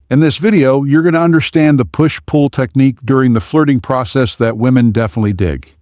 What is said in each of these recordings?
In this video, you're going to understand the push-pull technique during the flirting process that women definitely dig.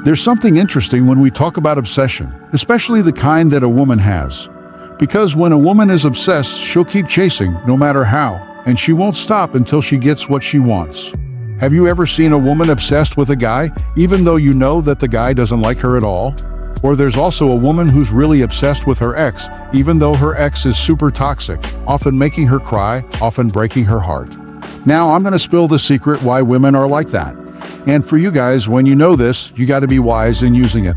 There's something interesting when we talk about obsession, especially the kind that a woman has. Because when a woman is obsessed, she'll keep chasing, no matter how, and she won't stop until she gets what she wants. Have you ever seen a woman obsessed with a guy, even though you know that the guy doesn't like her at all? Or there's also a woman who's really obsessed with her ex, even though her ex is super toxic, often making her cry, often breaking her heart. Now, I'm going to spill the secret why women are like that. And for you guys, when you know this, you got to be wise in using it.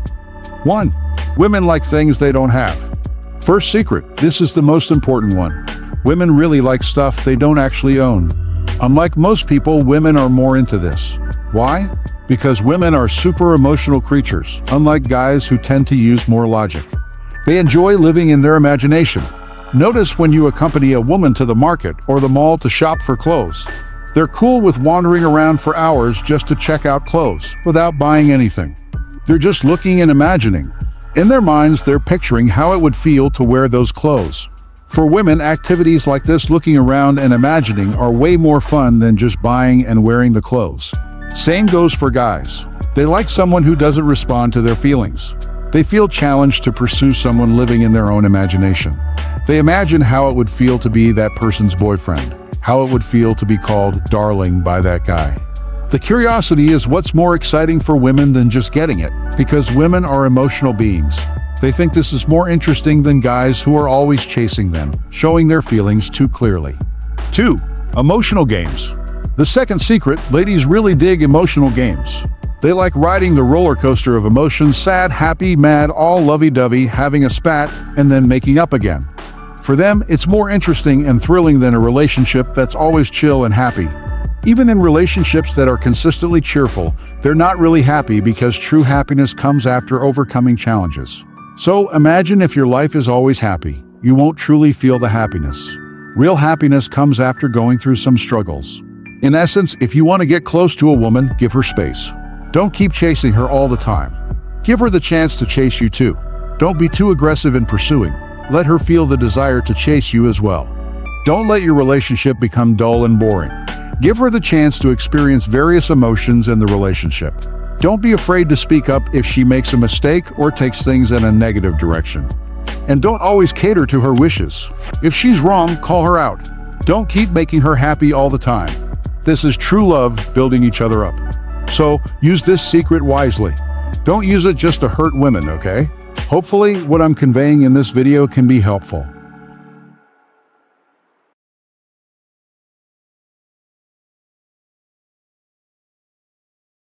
1. Women like things they don't have. First secret, this is the most important one. Women really like stuff they don't actually own. Unlike most people, women are more into this. Why? Because women are super emotional creatures, unlike guys who tend to use more logic. They enjoy living in their imagination. Notice when you accompany a woman to the market or the mall to shop for clothes. They're cool with wandering around for hours just to check out clothes, without buying anything. They're just looking and imagining. In their minds, they're picturing how it would feel to wear those clothes. For women, activities like this, looking around and imagining, are way more fun than just buying and wearing the clothes. Same goes for guys. They like someone who doesn't respond to their feelings. They feel challenged to pursue someone living in their own imagination. They imagine how it would feel to be that person's boyfriend, how it would feel to be called darling by that guy. The curiosity is what's more exciting for women than just getting it, because women are emotional beings. They think this is more interesting than guys who are always chasing them, showing their feelings too clearly. 2. Emotional games. The second secret, ladies really dig emotional games. They like riding the roller coaster of emotions, sad, happy, mad, all lovey-dovey, having a spat, and then making up again. For them, it's more interesting and thrilling than a relationship that's always chill and happy. Even in relationships that are consistently cheerful, they're not really happy because true happiness comes after overcoming challenges. So imagine if your life is always happy. You won't truly feel the happiness. Real happiness comes after going through some struggles. In essence, if you want to get close to a woman, give her space. Don't keep chasing her all the time. Give her the chance to chase you too. Don't be too aggressive in pursuing. Let her feel the desire to chase you as well. Don't let your relationship become dull and boring. Give her the chance to experience various emotions in the relationship. Don't be afraid to speak up if she makes a mistake or takes things in a negative direction. And don't always cater to her wishes. If she's wrong, call her out. Don't keep making her happy all the time. This is true love, building each other up. So, use this secret wisely. Don't use it just to hurt women, okay? Hopefully, what I'm conveying in this video can be helpful.